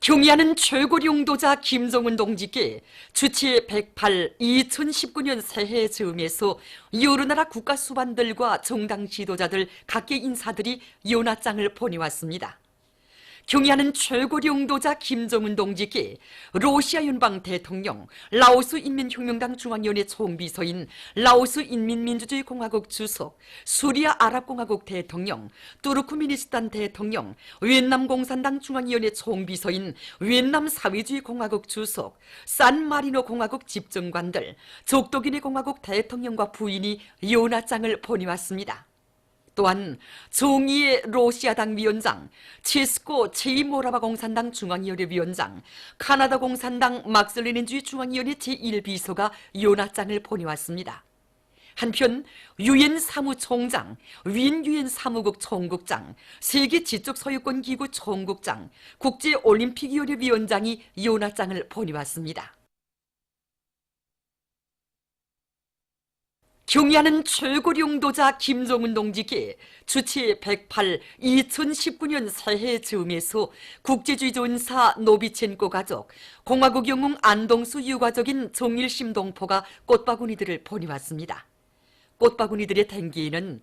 경의하는 최고령 용도자 김정은 동지께 주치 108 2019년 새해 즈음에서 여러 나라 국가 수반들과 정당 지도자들 각계 인사들이 연하장을 보내왔습니다. 경의하는 최고령 용도자 김정은 동지께 러시아 연방 대통령, 라오스 인민혁명당 중앙위원회 총비서인, 라오스 인민민주주의공화국 주석, 수리아 아랍공화국 대통령, 투르크메니스탄 대통령, 위엔남 공산당 중앙위원회 총비서인, 위엔남 사회주의공화국 주석, 산마리노 공화국 집정관들, 적도기네 공화국 대통령과 부인이 연하장을 보내왔습니다. 또한 정의의 러시아당 위원장, 체스코 체이모라바 공산당 중앙위원회 위원장, 카나다 공산당 막스레닌주의 중앙위원회 제1비서가 연하장을 보내왔습니다. 한편 유엔 사무총장, 윈 유엔 사무국 총국장, 세계 지적소유권 기구 총국장, 국제올림픽위원회 위원장이 연하장을 보내왔습니다. 경의하는 최고령 용도자 김정은 동지께 주치 108 2019년 새해 즈음에서 국제주의 조은사 노비첸코 가족, 공화국 영웅 안동수 유가족인 정일심 동포가 꽃바구니들을 보내왔습니다. 꽃바구니들의 댕기에는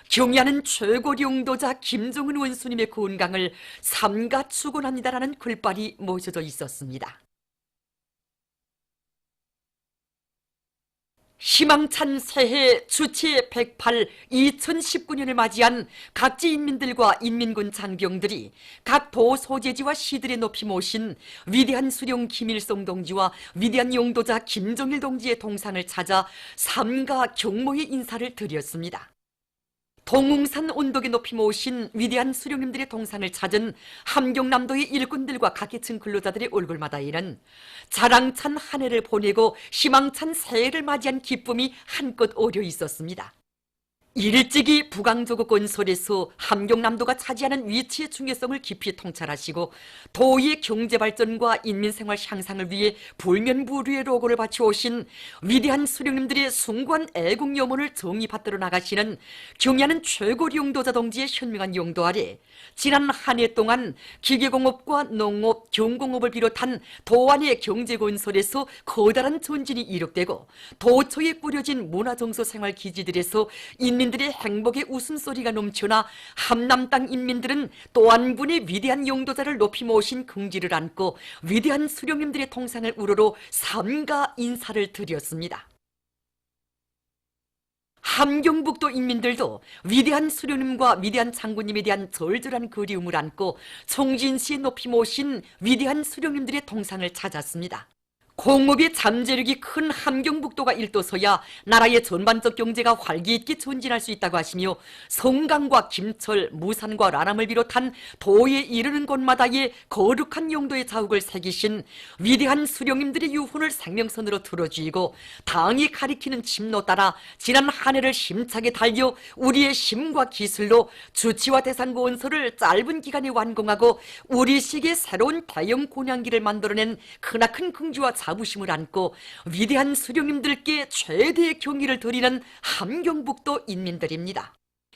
경의하는 최고령 용도자 김정은 원수님의 건강을 삼가 축원합니다라는 글발이 모셔져 있었습니다. 희망찬 새해 주치 108 2019년을 맞이한 각지 인민들과 인민군 장병들이 각 도 소재지와 시들에 높이 모신 위대한 수령 김일성 동지와 위대한 용도자 김정일 동지의 동상을 찾아 삼가 경모의 인사를 드렸습니다. 동웅산 언덕에 높이 모신 위대한 수령님들의 동상을 찾은 함경남도의 일꾼들과 각계층 근로자들의 얼굴마다에는 자랑찬 한 해를 보내고 희망찬 새해를 맞이한 기쁨이 한껏 어려 있었습니다. 일찍이 부강조국 건설에서 함경남도가 차지하는 위치의 중요성을 깊이 통찰하시고 도의 경제발전과 인민생활 향상을 위해 불면부류의 로고를 바쳐오신 위대한 수령님들의 숭고한 애국 염원을 정의 받들어 나가시는 경의하는 최고령 용도자 동지의 현명한 용도 아래 지난 한 해 동안 기계공업과 농업, 경공업을 비롯한 도안의 경제건설에서 커다란 전진이 이룩되고 도처에 꾸려진 문화정서생활기지들에서 인민들의 행복의 웃음소리가 넘쳐나 함남 땅 인민들은 또 한 분의 위대한 용도자를 높이 모신 긍지를 안고 위대한 수령님들의 동상을 우러러 삼가 인사를 드렸습니다. 함경북도 인민들도 위대한 수령님과 위대한 장군님에 대한 절절한 그리움을 안고 청진시에 높이 모신 위대한 수령님들의 동상을 찾았습니다. 공업의 잠재력이 큰 함경북도가 일떠서야 나라의 전반적 경제가 활기있게 전진할 수 있다고 하시며 성강과 김철, 무산과 라남을 비롯한 도에 이르는 곳마다의 거룩한 용도의 자욱을 새기신 위대한 수령님들의 유훈을 생명선으로 들어주이고 당이 가리키는 침로 따라 지난 한 해를 힘차게 달려 우리의 힘과 기술로 주치와 대상건설을 짧은 기간에 완공하고 우리식의 새로운 대형 곤양기를 만들어낸 크나큰 긍지와 자부심을 안고 위대한 수령님들께 최대의 경의를 드리는 함경북도 인민들입니다.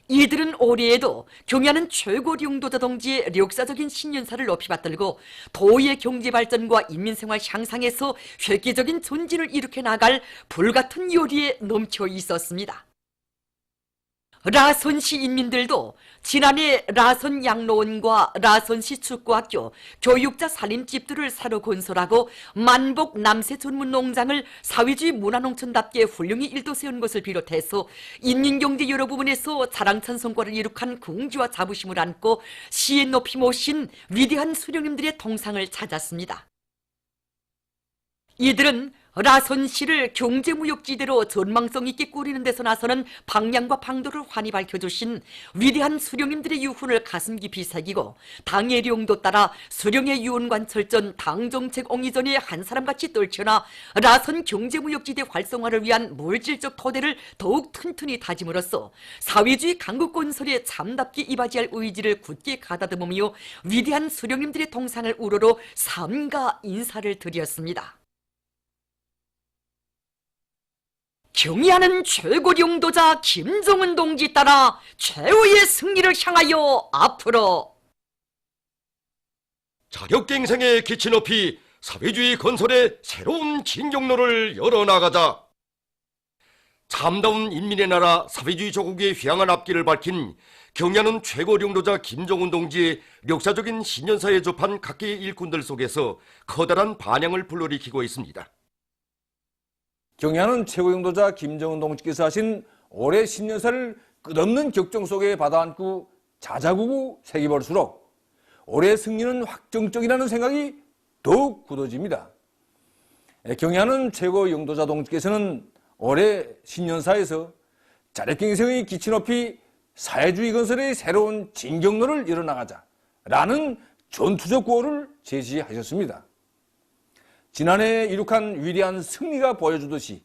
이들은 올해에도 경의하는 최고령 용도자 동지의 역사적인 신년사를 높이 받들고 도의 경제발전과 인민생활 향상에서 획기적인 전진을 일으켜 나갈 불같은 요리에 넘쳐 있었습니다. 라선시 인민들도 지난해 라선 양로원과 라선시 축구학교, 교육자 살림집들을 새로 건설하고 만복 남새 전문 농장을 사회주의 문화농촌답게 훌륭히 일도 세운 것을 비롯해서 인민경제 여러 부분에서 자랑찬 성과를 이룩한 긍지와 자부심을 안고 시에 높이 모신 위대한 수령님들의 동상을 찾았습니다. 이들은 라선시를 경제무역지대로 전망성 있게 꾸리는 데서 나서는 방향과 방도를 환히 밝혀주신 위대한 수령님들의 유훈을 가슴 깊이 새기고 당의 용도 따라 수령의 유언관철전 당정책 옹이전에 한 사람같이 떨쳐나 라선 경제무역지대 활성화를 위한 물질적 토대를 더욱 튼튼히 다짐으로써 사회주의 강국건설에 참답게 이바지할 의지를 굳게 가다듬으며 위대한 수령님들의 동상을 우러러 삼가 인사를 드렸습니다. 경의하는 최고령 용도자 김정은 동지 따라 최후의 승리를 향하여 앞으로 자력갱생의 기치 높이 사회주의 건설의 새로운 진경로를 열어나가자. 참다운 인민의 나라 사회주의 조국의 휘황한 앞길을 밝힌 경야는 최고領導자 김정은 동지의 역사적인 신년사에 접한 각계의 일꾼들 속에서 커다란 반향을 불러일으키고 있습니다. 경야는 최고領導자 김정은 동지께서 하신 올해 신년사를 끝없는 격정 속에 받아안고 자자구구 새겨볼수록 올해의 승리는 확정적이라는 생각이 더욱 굳어집니다. 경야는 최고領導자 동지께서는 올해 신년사에서 자력갱생의 기치 높이 사회주의 건설의 새로운 진경로를 열어나가자라는 전투적 구호를 제시하셨습니다. 지난해 이룩한 위대한 승리가 보여주듯이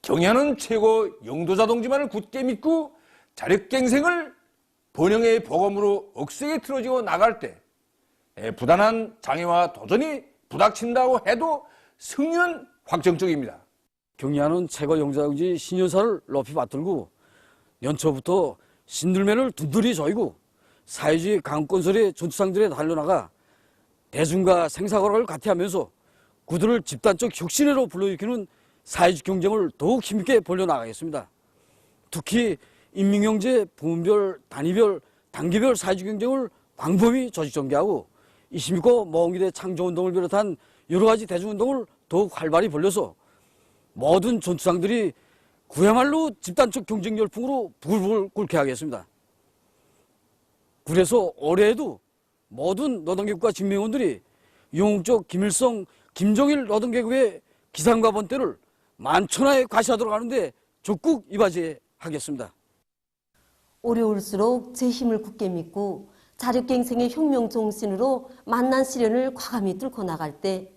경야는 최고領導자 동지만을 굳게 믿고 자력갱생을 번영의 보검으로 억세게 틀어지고 나갈 때 부단한 장애와 도전이 부닥친다고 해도 승리는 확정적입니다. 경야는 최고領導자 동지 신년사를 높이 받들고 연초부터 신들매를 둔들이 조이고 사회주의 강건설의 전투상들에 달려나가 대중과 생사고를 같이하면서 그들을 집단적 혁신으로 불러일으키는 사회주의 경쟁을 더욱 힘있게 벌려나가겠습니다. 특히 인민경제, 부문별, 단위별, 단계별 사회주의 경쟁을 광범위 조직전개하고 26고 모험기대 창조운동을 비롯한 여러 가지 대중운동을 더욱 활발히 벌려서 모든 전투상들이 그야말로 집단적 경쟁 열풍으로 부글부글 끓게 하겠습니다. 그래서 올해에도 모든 노동계급과 직명원들이 영웅적 김일성, 김정일 노동계급의 기상과 번대를 만천하에 과시하도록 하는데 적극 이바지하겠습니다. 어려울수록 제 힘을 굳게 믿고 자력갱생의 혁명 정신으로 만난 시련을 과감히 뚫고 나갈 때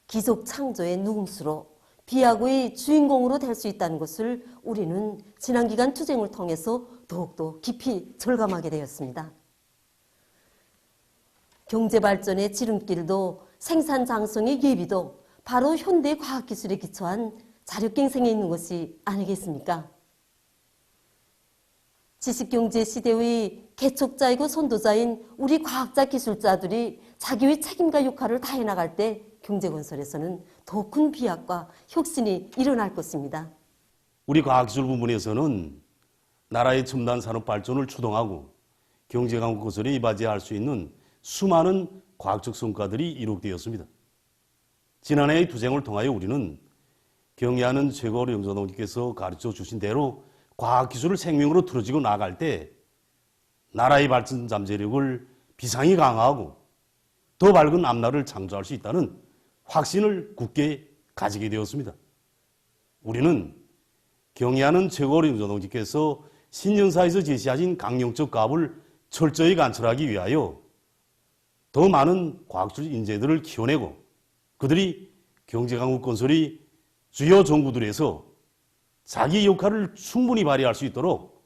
기속 창조의 누금수로 비하고의 주인공으로 될 수 있다는 것을 우리는 지난 기간 투쟁을 통해서 더욱더 깊이 절감하게 되었습니다. 경제발전의 지름길도 생산 장성의 예비도 바로 현대 과학기술에 기초한 자력갱생에 있는 것이 아니겠습니까? 지식경제 시대의 개척자이고 선도자인 우리 과학자 기술자들이 자기의 책임과 역할을 다해 나갈 때 경제건설에서는 더 큰 비약과 혁신이 일어날 것입니다. 우리 과학기술 부문에서는 나라의 첨단 산업 발전을 추동하고 경제강국 건설에 이바지할 수 있는 수많은 과학적 성과들이 이룩되었습니다. 지난해의 투쟁을 통하여 우리는 경야는 최고領導자 동지께서 가르쳐 주신 대로 과학기술을 생명으로 틀어지고 나갈 때 나라의 발전 잠재력을 비상히 강화하고 더 밝은 앞날을 창조할 수 있다는 확신을 굳게 가지게 되었습니다. 우리는 경야는 최고領導자 동지께서 신년사에서 제시하신 강령적 가업을 철저히 관철하기 위하여 더 많은 과학적 인재들을 키워내고 그들이 경제강국 건설이 주요 정부들에서 자기 역할을 충분히 발휘할 수 있도록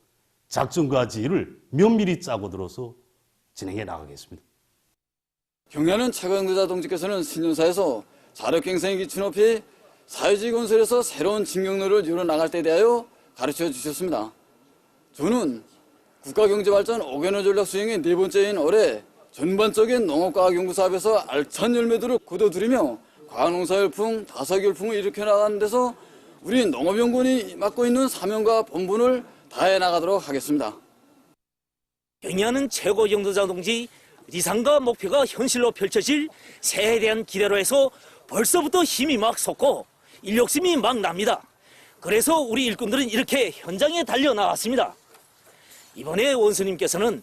작전과 지휘를 면밀히 짜고 들어서 진행해 나가겠습니다. 경야는 최고領導자 동지께서는 신년사에서 자력갱생의 기치 높이 사회주의 건설에서 새로운 진경로를 열어나갈 때 대하여 가르쳐 주셨습니다. 저는 국가경제발전 5개년 전략 수행의 네 번째인 올해 전반적인 농업과학연구 사업에서 알찬 열매들을 거둬들이며 과학농사열풍, 다석열풍을 일으켜 나가는 데서 우리 농업연구원이 맡고 있는 사명과 본분을 다해 나가도록 하겠습니다. 경야는 최고領導자 동지 이상과 목표가 현실로 펼쳐질 새해에 대한 기대로 해서 벌써부터 힘이 막 솟고 인력심이 막 납니다. 그래서 우리 일꾼들은 이렇게 현장에 달려나왔습니다. 이번에 원수님께서는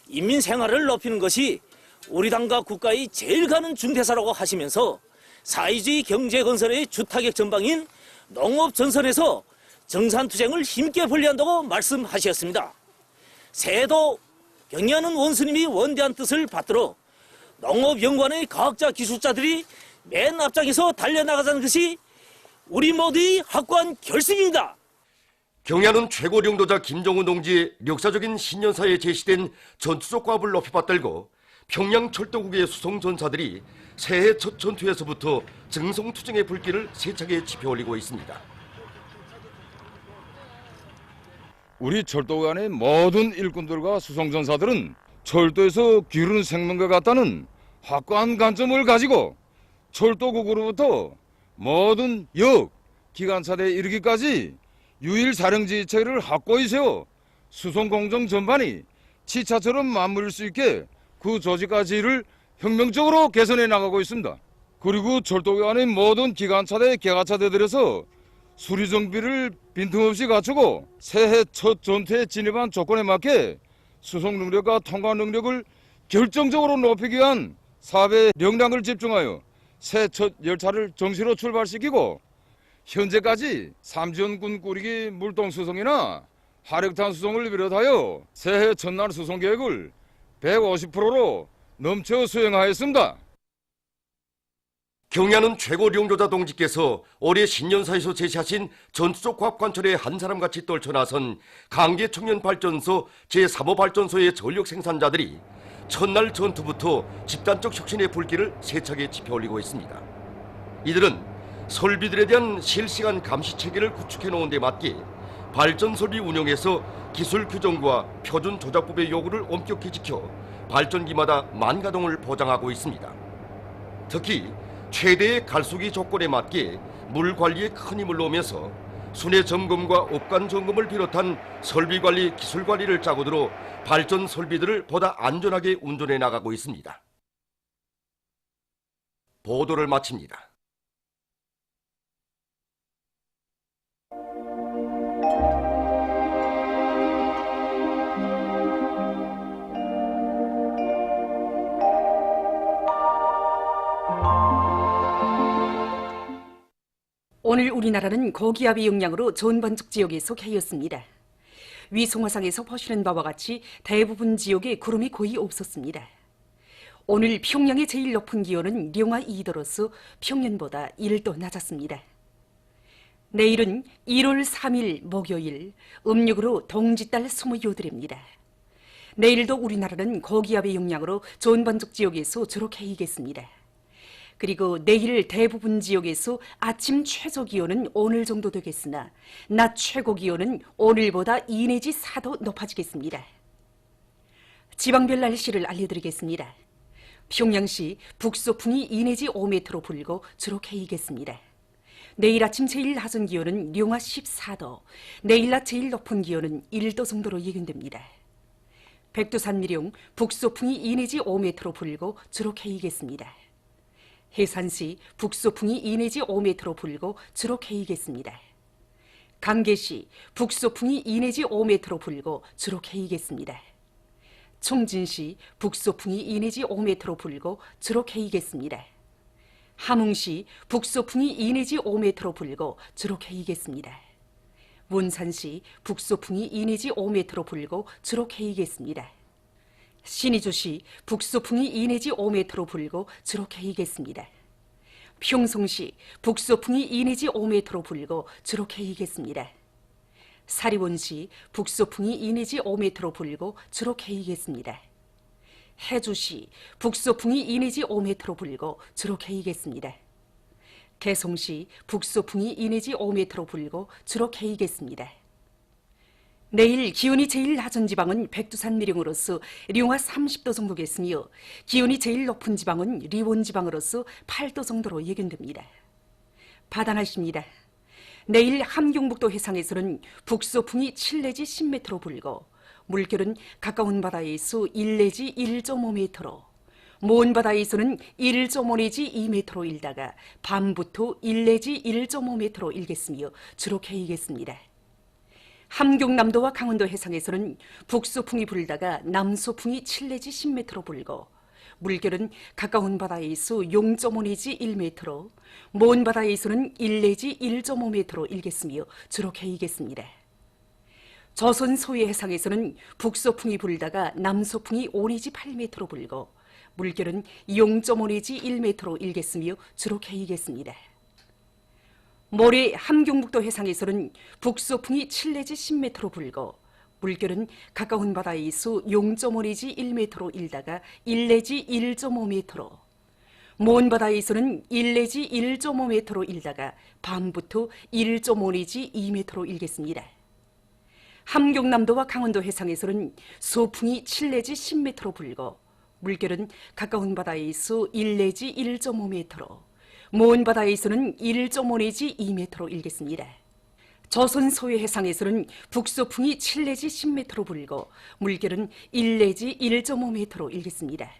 인민 생활을 높이는 것이 우리 당과 국가의 제일 가는 중대사라고 하시면서 사회주의 경제건설의 주타격 전방인 농업전선에서 정산투쟁을 힘있게 벌려한다고 말씀하셨습니다. 새해도 경야는 원수님이 원대한 뜻을 받들어 농업연구원의 과학자 기술자들이 맨 앞장에서 달려나가자는 것이 우리 모두의 확고한 결심입니다. 경야는 최고領導자 김정은 동지의 역사적인 신년사에 제시된 전투적 과업을 높이 받들고 평양 철도국의 수송 전사들이 새해 첫 전투에서부터 증성투쟁의 불길을 세차게 지펴올리고 있습니다. 우리 철도관의 모든 일꾼들과 수송전사들은 철도에서 기르는 생명과 같다는 확고한 관점을 가지고 철도국으로부터 모든 역, 기관차대 이르기까지 유일 사령지체를 확고히 세워 수송 공정 전반이 치차처럼 맞물릴 수 있게 그 조직까지를 혁명적으로 개선해 나가고 있습니다. 그리고 철도기관의 모든 기관차대, 개가차대들에서 수리 정비를 빈틈없이 갖추고 새해 첫 전투에 진입한 조건에 맞게 수송 능력과 통과 능력을 결정적으로 높이기 위한 사업의 역량을 집중하여 새 첫 열차를 정시로 출발시키고 현재까지 삼지연군 꾸리기 물동 수송이나 하력탄 수송을 비롯하여 새해 첫날 수송 계획을 150%로 넘쳐 수행하였습니다. 경야는 최고 령조자 동지께서 올해 신년사에서 제시하신 전투적 과학관철에 한 사람같이 떨쳐나선 강계청년발전소 제3호 발전소의 전력 생산자들이 첫날 전투부터 집단적 혁신의 불길을 세차게 지펴올리고 있습니다. 이들은 설비들에 대한 실시간 감시 체계를 구축해 놓은 데 맞게 발전 설비 운영에서 기술 규정과 표준 조작법의 요구를 엄격히 지켜 발전기마다 만가동을 보장하고 있습니다. 특히 최대의 갈수기 조건에 맞게 물 관리에 큰 힘을 놓으면서 순회 점검과 업관 점검을 비롯한 설비 관리, 기술 관리를 짜고 들어 발전 설비들을 보다 안전하게 운전해 나가고 있습니다. 보도를 마칩니다. 오늘 우리나라는 고기압의 영향으로 전반적 지역에 속해였습니다. 위성화상에서 보시는 바와 같이 대부분 지역에 구름이 거의 없었습니다. 오늘 평양의 제일 높은 기온은 령화 2도로서 평년보다 1도 낮았습니다. 내일은 1월 3일 목요일 음력으로 동짓달 20요들입니다. 내일도 우리나라는 고기압의 영향으로 전반적 지역에서 주로 개이겠습니다. 그리고 내일 대부분 지역에서 아침 최저 기온은 오늘 정도 되겠으나 낮 최고 기온은 오늘보다 2 내지 4도 높아지겠습니다. 지방별 날씨를 알려드리겠습니다. 평양시 북소풍이 2 내지 5m로 불고 주로 개이겠습니다. 내일 아침 제일 낮은 기온은 령화 14도, 내일 낮 제일 높은 기온은 1도 정도로 예견됩니다. 백두산 미령 북소풍이 2 내지 5m로 불고 주로 개이겠습니다. 해산시 북소풍이 2 내지 5m로 불고 주로 개이겠습니다. 강계시 북소풍이 2 내지 5m로 불고 주로 개이겠습니다. 총진시 북소풍이 2 내지 5m로 불고 주로 개이겠습니다. 함흥시 북소풍이 2 내지 5m로 불고 주로 개이겠습니다. 원산시 북소풍이 2 내지 5m로 불고 주로 개이겠습니다. 신의주시 북소풍이 2 내지 5m로 불고 주로 개이겠습니다. 평송시 북소풍이 2 내지 5m로 불고 주로 개이겠습니다. 사리원시 북소풍이 2 내지 5m로 불고 주로 개이겠습니다. 해주시 북소풍이 2 내지 5m로 불고 주로 개이겠습니다. 개송시 북소풍이 2 내지 5m로 불고 주로 개이겠습니다. 내일 기온이 제일 낮은 지방은 백두산 미령으로서 령화 30도 정도겠으며 기온이 제일 높은 지방은 리원 지방으로서 8도 정도로 예견됩니다. 바다 날씨입니다. 내일 함경북도 해상에서는 북소풍이 7 내지 10m로 불고 물결은 가까운 바다에서 1 내지 1.5m로 먼 바다에서는 1.5 내지 2m로 일다가 밤부터 1 내지 1.5m로 일겠으며 주로 개이겠습니다. 함경남도와 강원도 해상에서는 북소풍이 불다가 남소풍이 7 내지 10m로 불고 물결은 가까운 바다에서 0.5 내지 1m로 먼 바다에서는 1 내지 1.5m로 일겠으며 주로 개이겠습니다. 조선 소해 해상에서는 북소풍이 불다가 남소풍이 5 내지 8m로 불고 물결은 0.5 내지 1m로 일겠으며 주로 개이겠습니다. 모레 함경북도 해상에서는 북소풍이 7 내지 10m로 불고 물결은 가까운 바다에서 0.5 내지 1m로 일다가 1 내지 1.5m로 먼 바다에서는 1 내지 1.5m로 일다가 밤부터 1.5 내지 2m로 일겠습니다. 함경남도와 강원도 해상에서는 소풍이 7 내지 10m로 불고 물결은 가까운 바다에서 1 내지 1.5m로, 먼 바다에서는 1.5 내지 2m로 일겠습니다. 조선 소외 해상에서는 북소풍이 7 내지 10m로 불고 물결은 1 내지 1.5m로 일겠습니다.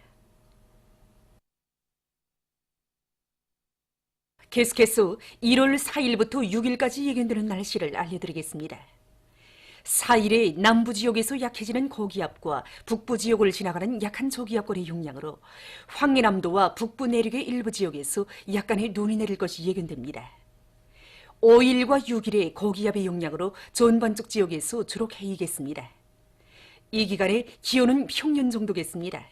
계속해서 1월 4일부터 6일까지 예견되는 날씨를 알려드리겠습니다. 4일에 남부지역에서 약해지는 고기압과 북부지역을 지나가는 약한 저기압골의 영향으로 황해남도와 북부 내륙의 일부 지역에서 약간의 눈이 내릴 것이 예견됩니다. 5일과 6일에 고기압의 영향으로 전반적 지역에서 주로 해이겠습니다. 이 기간에 기온은 평년 정도겠습니다.